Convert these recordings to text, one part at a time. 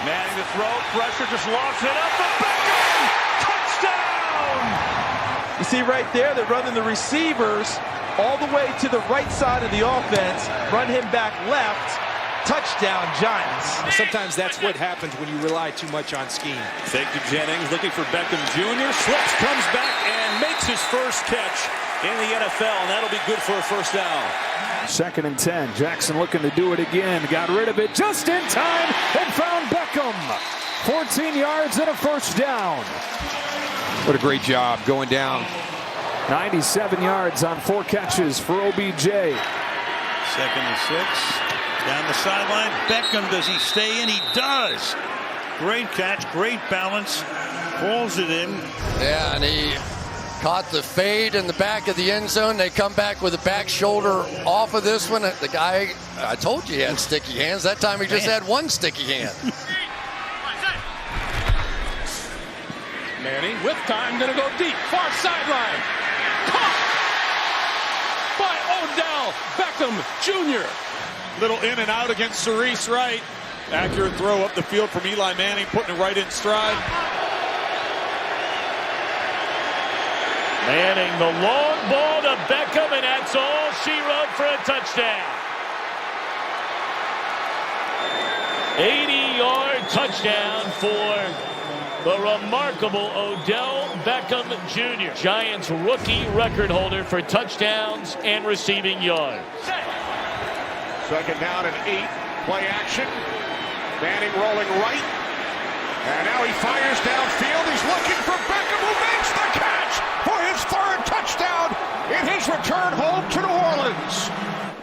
Manning to throw, pressure, just lofts it up for Beckham! Touchdown! You see right there, they're running the receivers all the way to the right side of the offense, run him back left, touchdown Giants. Sometimes that's what happens when you rely too much on scheme. Fake to Jennings, looking for Beckham Jr., slips, comes back, and makes his first catch in the NFL, and that'll be good for a first down. 2nd and 10. Jackson looking to do it again. Got rid of it just in time and found Beckham. 14 yards and a first down. What a great job going down. 97 yards on 4 catches for OBJ. 2nd and 6. Down the sideline. Beckham, does he stay in? He does. Great catch, great balance. Pulls it in. Yeah, and he caught the fade in the back of the end zone. They come back with a back shoulder off of this one. The guy, I told you he had sticky hands. That time he just had one sticky hand. Manning with time, gonna go deep, far sideline. Caught by Odell Beckham Jr. Little in and out against Cerise Wright. Accurate throw up the field from Eli Manning, putting it right in stride. Manning, the long ball to Beckham, and that's all she wrote for a touchdown. 80-yard touchdown for the remarkable Odell Beckham Jr., Giants rookie record holder for touchdowns and receiving yards. 2nd down and 8. Play action. Manning rolling right. And now he fires downfield. He's looking for Beckham, who makes the catch for his 3rd touchdown in his return home to New Orleans.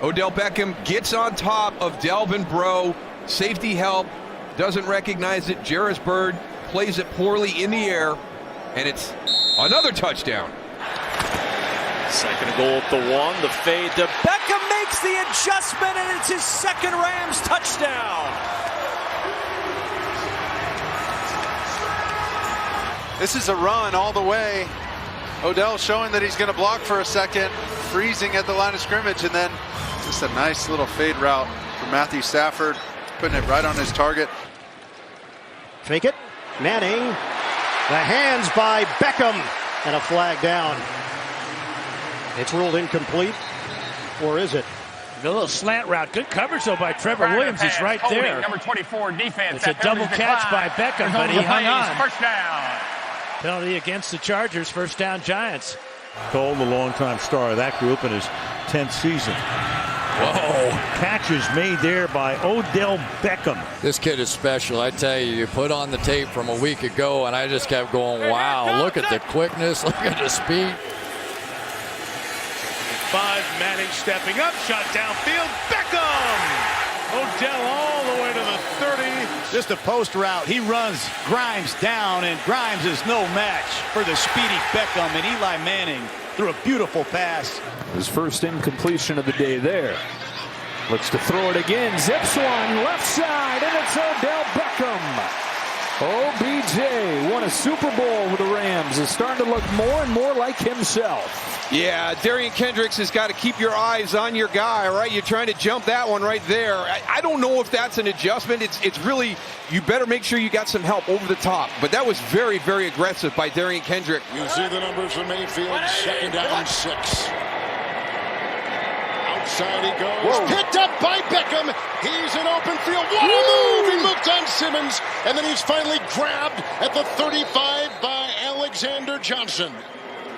Odell Beckham gets on top of Delvin Breaux. Safety help. Doesn't recognize it. Jarris Byrd plays it poorly in the air. And it's another touchdown. 2nd goal at the 1. The fade to Beckham makes the adjustment, and it's his 2nd Rams touchdown. This is a run all the way. Odell showing that he's going to block for a second, freezing at the line of scrimmage, and then just a nice little fade route from Matthew Stafford, putting it right on his target. Fake it. Manning. The hands by Beckham, and a flag down. It's ruled incomplete, or is it? A little slant route. Good coverage, though, by Trevor Williams. He's right there. Number 24 defense. It's a double catch by Beckham, but he hung on. First down. Penalty against the Chargers. First down, Giants. Cole, the longtime star of that group in his 10th season. Whoa. Catches made there by Odell Beckham. This kid is special. I tell you, you put on the tape from a week ago, and I just kept going, wow, look at the quickness, look at the speed. 5, Manning stepping up, shot downfield, Beckham! Odell all the way to the 30. Just a post route. He runs Grimes down, and Grimes is no match for the speedy Beckham, and Eli Manning threw a beautiful pass. His first incompletion of the day there. Looks to throw it again. Zips one left side, and it's Odell Beckham. OBJ won a Super Bowl with the Rams. Is starting to look more and more like himself. Yeah, Darian Kendricks has got to keep your eyes on your guy, right? You're trying to jump that one right there. I don't know if that's an adjustment. It's really, you better make sure you got some help over the top. But that was very, very aggressive by Darian Kendrick. You see the numbers from Mayfield. 2nd down 6. Outside he goes. Whoa. Picked up by Beckham. He's in open field. What a move! He moved on Simmons. And then he's finally grabbed at the 35 by Alexander Johnson.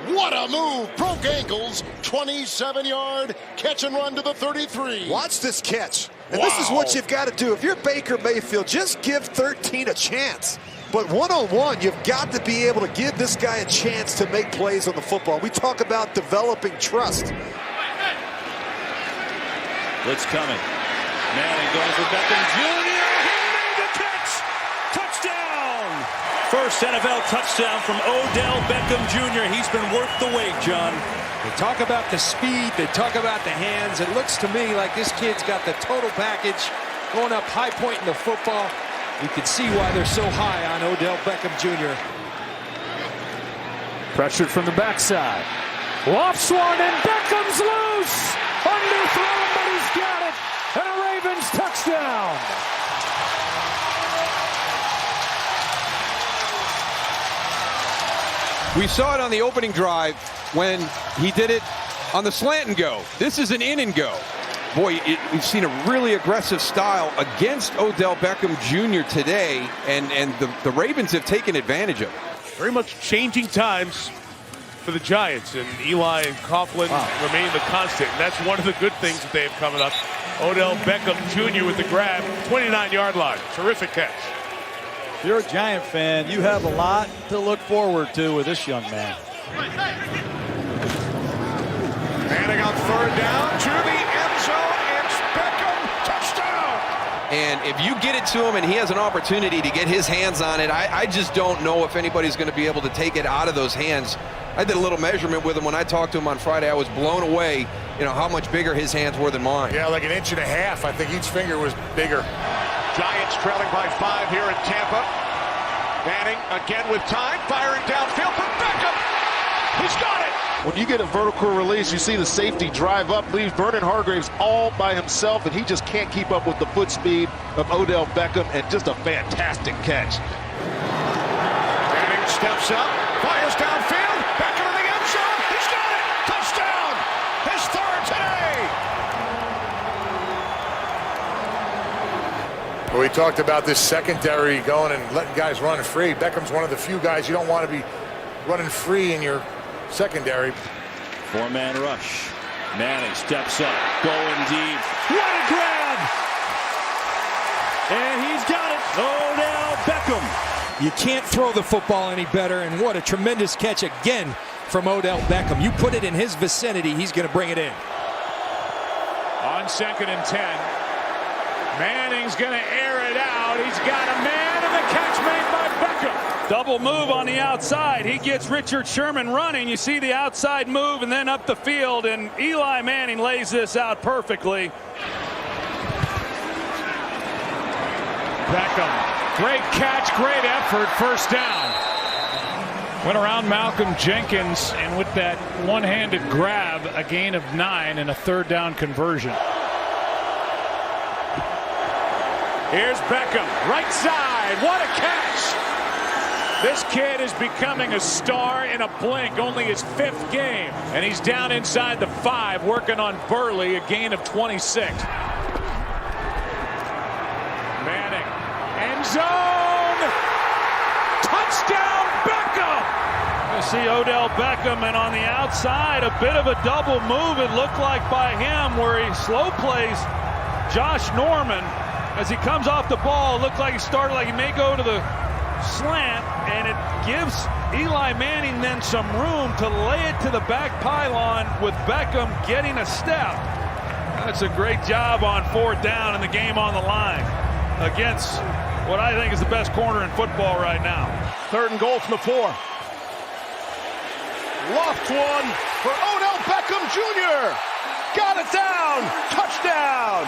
What a move. Broke ankles. 27-yard catch and run to the 33. Watch this catch. And this is what you've got to do. If you're Baker Mayfield, just give 13 a chance. But one-on-one, you've got to be able to give this guy a chance to make plays on the football. We talk about developing trust. Blitz coming. Manning going for Beckham Jr. He made the catch. Touchdown. First NFL touchdown from Odell Beckham Jr. He's been worth the wait, John. They talk about the speed. They talk about the hands. It looks to me like this kid's got the total package. Going up high point in the football. You can see why they're so high on Odell Beckham Jr. Pressured from the backside. Loftsworn, and Beckham's loose. Underthrown, but he's got it. And a Ravens touchdown. We saw it on the opening drive when he did it on the slant and go. This is an in and go. Boy, we've seen a really aggressive style against Odell Beckham Jr. today, and the Ravens have taken advantage of it. Very much changing times for the Giants, and Eli and Coughlin remain the constant. And that's one of the good things that they have coming up. Odell Beckham Jr. with the grab, 29-yard line. Terrific catch. If you're a Giant fan, you have a lot to look forward to with this young man. Manning on third down to the end zone. It's Beckham. Touchdown. And if you get it to him and he has an opportunity to get his hands on it, I just don't know if anybody's going to be able to take it out of those hands. I did a little measurement with him when I talked to him on Friday. I was blown away, how much bigger his hands were than mine. Yeah, like 1.5 inches. I think each finger was bigger. Giants trailing by 5 here in Tampa. Manning again with time, firing downfield for Beckham. He's got it. When you get a vertical release, you see the safety drive up, leaves Vernon Hargreaves all by himself, and he just can't keep up with the foot speed of Odell Beckham, and just a fantastic catch. Manning steps up, fires downfield, Beckham in the end zone. He's got it. Touchdown. His third today. We talked about this secondary going and letting guys run free. Beckham's one of the few guys you don't want to be running free in your secondary. 4-man rush. Manning steps up, going deep. What a grab! And he's got it. Odell Beckham. You can't throw the football any better, and what a tremendous catch again from Odell Beckham. You put it in his vicinity, he's going to bring it in. On 2nd and 10. Manning's going to air it out. He's got a man, and the catch made by Beckham. Double move on the outside. He gets Richard Sherman running. You see the outside move and then up the field, and Eli Manning lays this out perfectly. Beckham, great catch, great effort, first down. Went around Malcolm Jenkins, and with that one-handed grab, a gain of 9 and a third down conversion. Here's Beckham, right side. What a catch! This kid is becoming a star in a blink, only his 5th game. And he's down inside the 5, working on Burley, a gain of 26. Manning, end zone! Touchdown, Beckham! You see Odell Beckham, and on the outside, a bit of a double move, it looked like, by him, where he slow plays Josh Norman. As he comes off the ball, it looked like he started like he may go to the slant, and it gives Eli Manning then some room to lay it to the back pylon with Beckham getting a step. That's a great job on 4th down and the game on the line against what I think is the best corner in football right now. 3rd and goal from the 4. Loft one for Odell Beckham Jr. Got it down. Touchdown.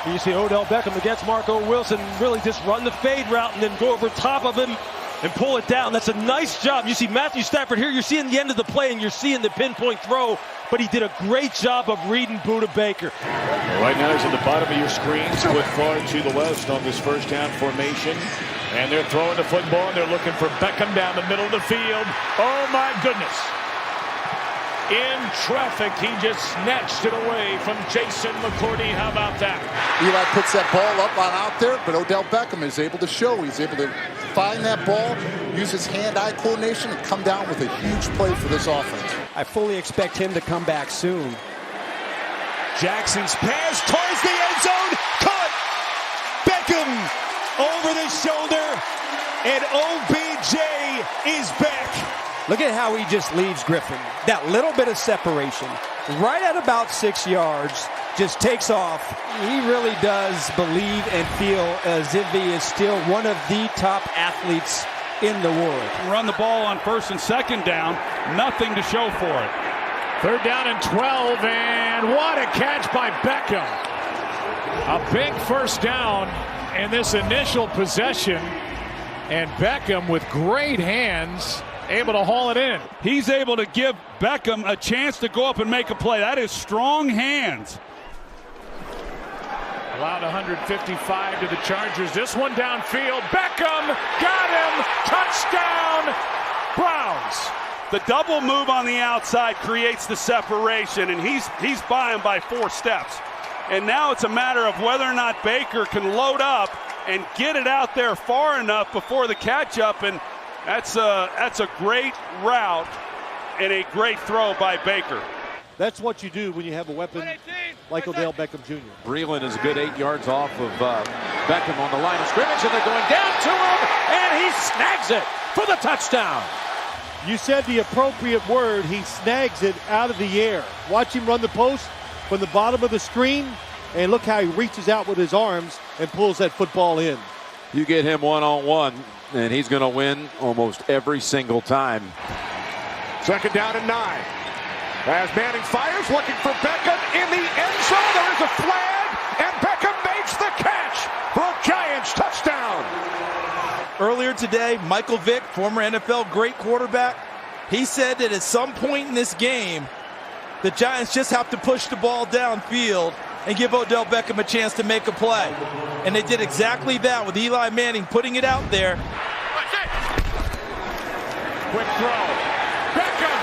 You see Odell Beckham against Marco Wilson really just run the fade route and then go over top of him and pull it down. That's a nice job. You see Matthew Stafford here. You're seeing the end of the play and you're seeing the pinpoint throw, but he did a great job of reading Buda Baker. Right now he's in the bottom of your screen, split far to the west on this first down formation. And they're throwing the football, and they're looking for Beckham down the middle of the field. Oh, my goodness. In traffic, he just snatched it away from Jason McCourty. How about that? Eli puts that ball up on out there, but Odell Beckham is able to show. He's able to find that ball, use his hand-eye coordination, and come down with a huge play for this offense. I fully expect him to come back soon. Jackson's pass towards the end zone. Caught. Beckham over the shoulder, and OBJ is back. Look at how he just leaves Griffin. That little bit of separation, right at about 6 yards, just takes off. He really does believe and feel as if he is still one of the top athletes in the world. Run the ball on 1st and 2nd down. Nothing to show for it. 3rd down and 12, and what a catch by Beckham. A big first down in this initial possession, and Beckham with great hands able to haul it in. He's able to give Beckham a chance to go up and make a play. That is strong hands. Allowed 155 to the Chargers. This one downfield. Beckham got him. Touchdown, Browns. The double move on the outside creates the separation, and he's by him by 4 steps. And now it's a matter of whether or not Baker can load up and get it out there far enough before the catch-up, and that's a great route and a great throw by Baker. That's what you do when you have a weapon like Odell Beckham Jr. Breland is a good 8 yards off of Beckham on the line of scrimmage, and they're going down to him, and he snags it for the touchdown. You said the appropriate word. He snags it out of the air. Watch him run the post from the bottom of the screen, and look how he reaches out with his arms and pulls that football in. You get him one-on-one, and he's going to win almost every single time. 2nd down and 9. As Manning fires, looking for Beckham in the end zone. There is a flag, and Beckham makes the catch for a Giants touchdown. Earlier today, Michael Vick, former NFL great quarterback, he said that at some point in this game, the Giants just have to push the ball downfield and give Odell Beckham a chance to make a play. And they did exactly that with Eli Manning putting it out there. Quick throw. Beckham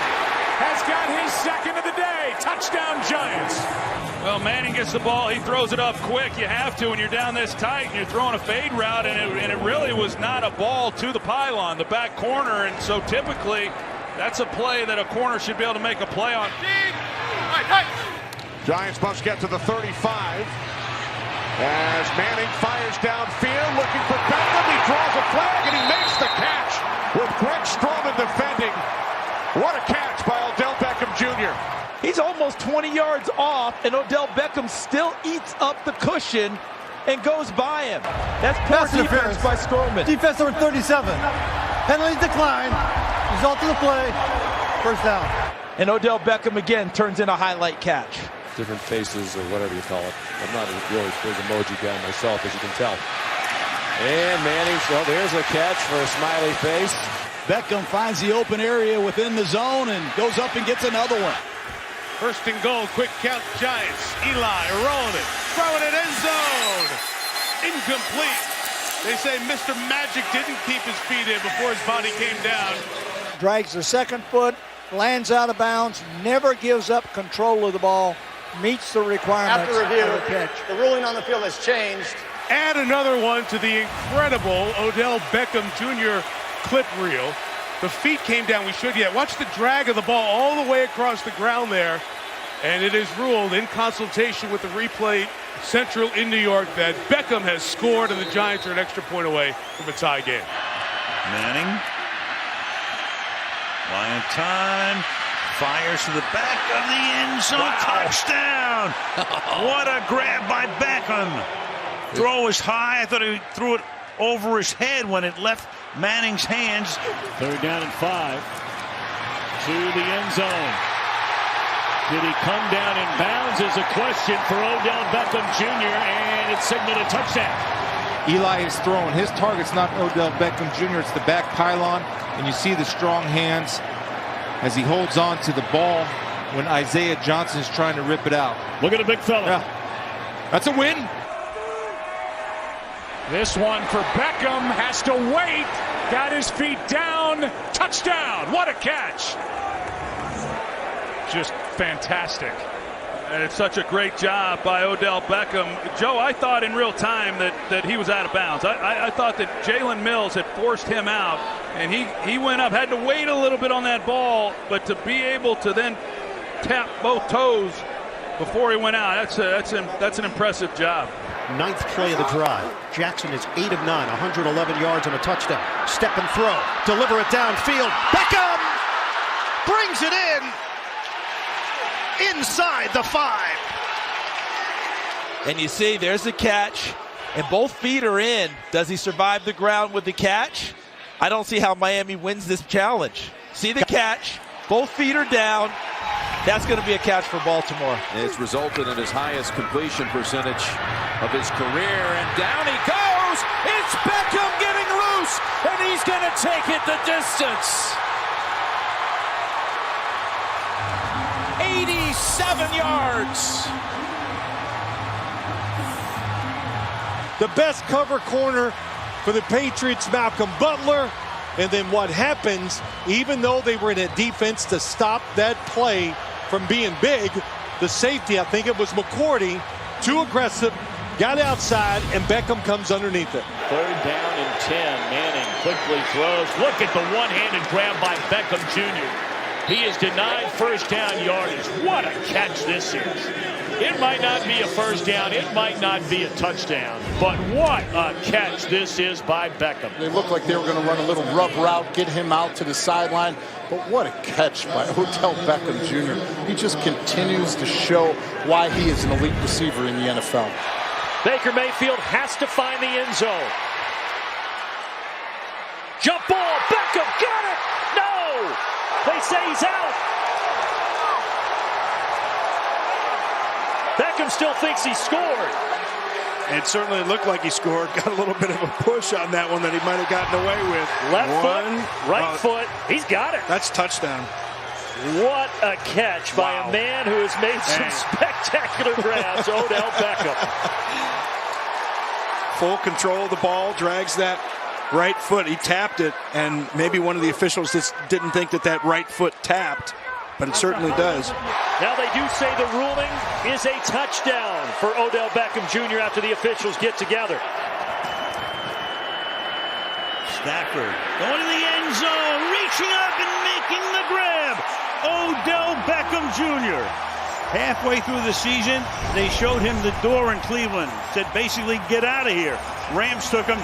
has got his 2nd of the day. Touchdown, Giants. Well, Manning gets the ball. He throws it up quick. You have to when you're down this tight and you're throwing a fade route, and it really was not a ball to the pylon, the back corner, and so typically that's a play that a corner should be able to make a play on. Giants must get to the 35. As Manning fires downfield, looking for Beckham. He draws a flag, and he makes the catch with Greg Stroman defending. What a catch by Odell Beckham Jr. He's almost 20 yards off, and Odell Beckham still eats up the cushion and goes by him. That's poor defense by Stroman. Defense number 37. Penalty decline. Result of the play. 1st down. And Odell Beckham again turns in a highlight catch. Different faces or whatever you call it. I'm not a really big emoji guy myself, as you can tell. And Manning, well, there's a catch for a smiley face. Beckham finds the open area within the zone and goes up and gets another one. 1st and goal, quick count, Giants. Eli rolling it, throwing it end zone. Incomplete. They say Mr. Magic didn't keep his feet in before his body came down. Drags the 2nd foot, lands out of bounds, never gives up control of the ball, meets the requirements After review, of the catch. The ruling on the field has changed. Add another one to the incredible Odell Beckham Jr. clip reel. The feet came down. We showed you that. Watch the drag of the ball all the way across the ground there. And it is ruled in consultation with the replay central in New York that Beckham has scored and the Giants are an extra point away from a tie game. Manning. Lion time. Fires to the back of the end zone. Wow. Touchdown. What a grab by Beckham. Throw was high. I thought he threw it over his head when it left Manning's hands. 3rd down and 5 to the end zone. Did he come down in bounds is a question for Odell Beckham Jr. and it's signaled a touchdown. Eli is throwing. His target's not Odell Beckham Jr. It's the back pylon, and you see the strong hands as he holds on to the ball when Isaiah Johnson is trying to rip it out. Look at the big fella. Yeah. That's a win. This one for Beckham, has to wait, got his feet down, touchdown, what a catch. Just fantastic. And it's such a great job by Odell Beckham. Joe, I thought in real time that he was out of bounds. I thought that Jalen Mills had forced him out, and he went up, had to wait a little bit on that ball, but to be able to then tap both toes before he went out, that's an impressive job. 9th play of the drive. Jackson is 8 of 9, 111 yards and a touchdown. Step and throw, deliver it downfield. Beckham brings it in inside the 5. And you see, there's the catch, and both feet are in. Does he survive the ground with the catch? I don't see how Miami wins this challenge. See the catch, both feet are down. That's going to be a catch for Baltimore. It's resulted in his highest completion percentage of his career, and down he goes. It's Beckham getting loose, and he's going to take it the distance. 87 yards. The best cover corner for the Patriots, Malcolm Butler. And then what happens, even though they were in a defense to stop that play from being big, the safety, I think it was McCourty, too aggressive, got outside, and Beckham comes underneath it. 3rd down and 10. Manning quickly throws. Look at the one-handed grab by Beckham Jr. He is denied first down yardage. What a catch this is. It might not be a first down. It might not be a touchdown. But what a catch this is by Beckham. They looked like they were going to run a little rub route, get him out to the sideline. But what a catch by Odell Beckham Jr. He just continues to show why he is an elite receiver in the NFL. Baker Mayfield has to find the end zone. Jump ball, Beckham got it! No! They say he's out. Beckham still thinks he scored. It certainly looked like he scored. Got a little bit of a push on that one that he might have gotten away with. Left foot, right foot. He's got it. That's touchdown. What a catch by a man who has made some spectacular grabs, Odell Beckham. Full control of the ball, drags that right foot. He tapped it, and maybe one of the officials just didn't think that that right foot tapped, but it certainly does. Now they do say the ruling is a touchdown for Odell Beckham Jr. after the officials get together. Stafford going to the end zone, reaching up and making the grab. Odell Beckham Jr. Halfway through the season, they showed him the door in Cleveland. Said basically, get out of here. Rams took him,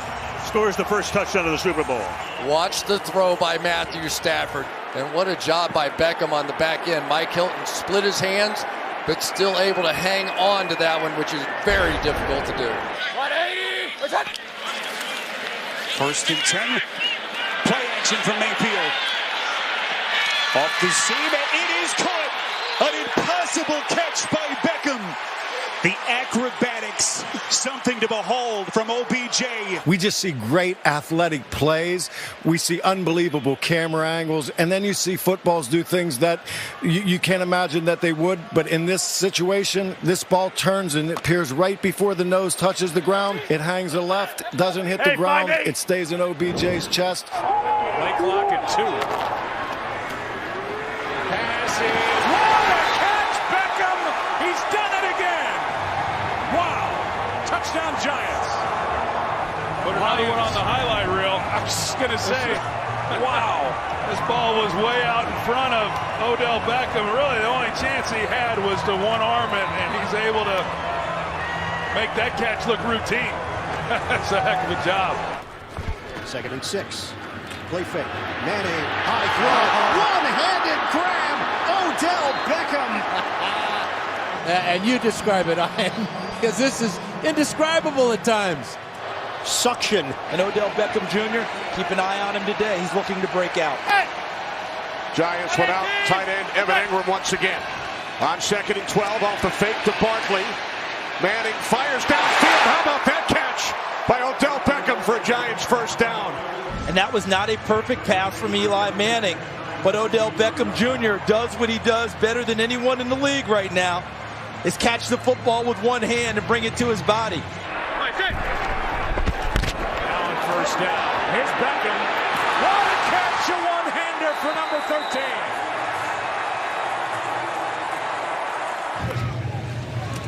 scores the first touchdown of the Super Bowl. Watch the throw by Matthew Stafford. And what a job by Beckham on the back end. Mike Hilton split his hands, but still able to hang on to that one, which is very difficult to do. 180. 1st and 10. Play action from Mayfield. Off the seam, and it is caught. An impossible catch by Beckham. The acrobatics, something to behold from OBJ. We just see great athletic plays. We see unbelievable camera angles. And then you see footballs do things that you can't imagine that they would. But in this situation, this ball turns and it appears right before the nose touches the ground. It hangs to left, doesn't hit the ground. It stays in OBJ's chest. Play clock at 2. Touchdown Giants. Put another one on the highlight reel. I was just going to say, wow. This ball was way out in front of Odell Beckham. Really, the only chance he had was to one-arm it, and he's able to make that catch look routine. That's a heck of a job. 2nd and 6. Play fake. Manning, high throw. One-handed grab. Odell Beckham. And you describe it, Ian, because this is indescribable at times. Suction. And Odell Beckham Jr., keep an eye on him today. He's looking to break out. Giants without tight end Evan Ingram once again. On 2nd and 12 off the fake to Barkley. Manning fires downfield. How about that catch by Odell Beckham for a Giants first down? And that was not a perfect pass from Eli Manning. But Odell Beckham Jr. does what he does better than anyone in the league right now. Is catch the football with one hand and bring it to his body. Now on first down. Here's Beckham. What a catch, a one-hander for number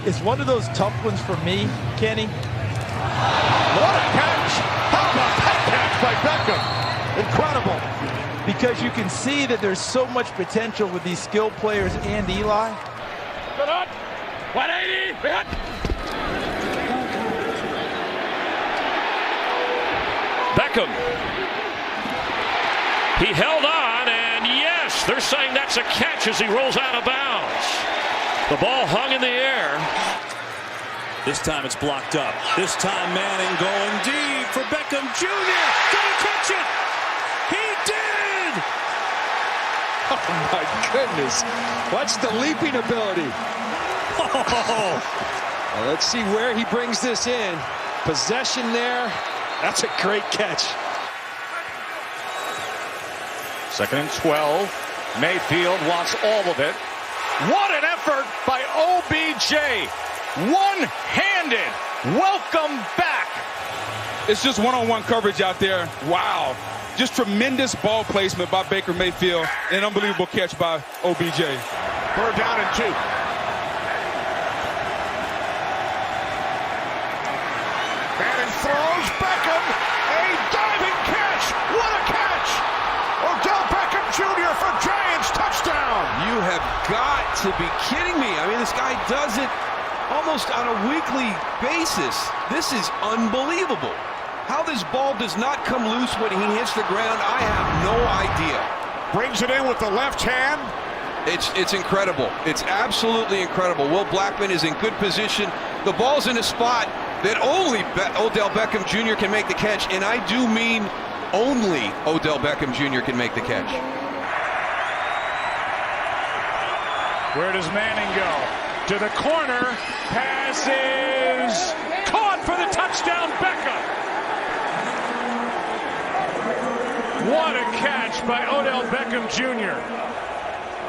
13. It's one of those tough ones for me, Kenny. What a catch! How about that catch by Beckham? Incredible. Because you can see that there's so much potential with these skilled players and Eli. 180. Beckham. He held on, and yes, they're saying that's a catch as he rolls out of bounds. The ball hung in the air. This time it's blocked up. This time Manning going deep for Beckham Jr. Gonna catch it. He did. Oh my goodness. Watch the leaping ability. Well, let's see where he brings this in. Possession there. That's a great catch. 2nd and 12. Mayfield wants all of it. What an effort by OBJ. One-handed. Welcome back. It's just one-on-one coverage out there. Wow. Just tremendous ball placement by Baker Mayfield. An unbelievable catch by OBJ. 3rd down and 2. Manning throws. Beckham. A diving catch. What a catch. Odell Beckham Jr. for Giants touchdown. You have got to be kidding me. I mean, this guy does it almost on a weekly basis. This is unbelievable. How this ball does not come loose when he hits the ground, I have no idea. Brings it in with the left hand. It's incredible. It's absolutely incredible. Will Blackman is in good position. The ball's in a spot that only Odell Beckham Jr. can make the catch, and I do mean only Odell Beckham Jr. can make the catch. Where does Manning go? To the corner. Pass is caught for the touchdown, Beckham. What a catch by Odell Beckham Jr.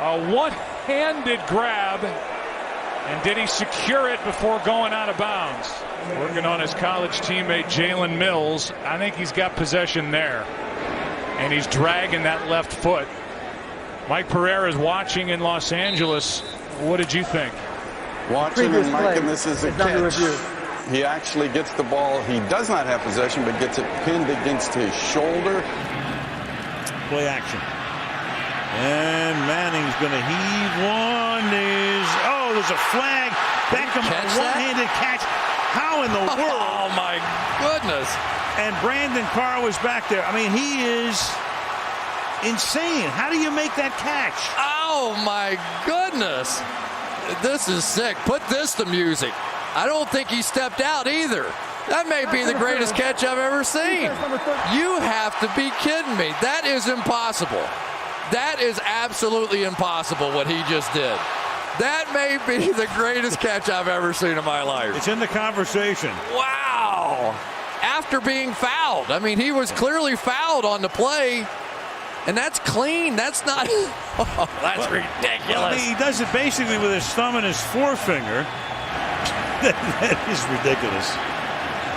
A one-handed grab. And did he secure it before going out of bounds? Working on his college teammate Jalen Mills. I think he's got possession there. And he's dragging that left foot. Mike Pereira's watching in Los Angeles. What did you think? Watching and Mike, and this is a catch. He actually gets the ball. He does not have possession, but gets it pinned against his shoulder. Play action. And Manning's going to heave one. There's a flag. Beckham, a one-handed catch. How in the world? Oh, my goodness. And Brandon Carr was back there. I mean, he is insane. How do you make that catch? Oh, my goodness. This is sick. Put this to music. I don't think he stepped out either. That may be the greatest catch I've ever seen. You have to be kidding me. That is impossible. That is absolutely impossible what he just did. That may be the greatest catch I've ever seen in my life. It's in the conversation. Wow. After being fouled. I mean, he was clearly fouled on the play. And that's clean. That's not. Oh, that's ridiculous. Well, he does it basically with his thumb and his forefinger. That is ridiculous.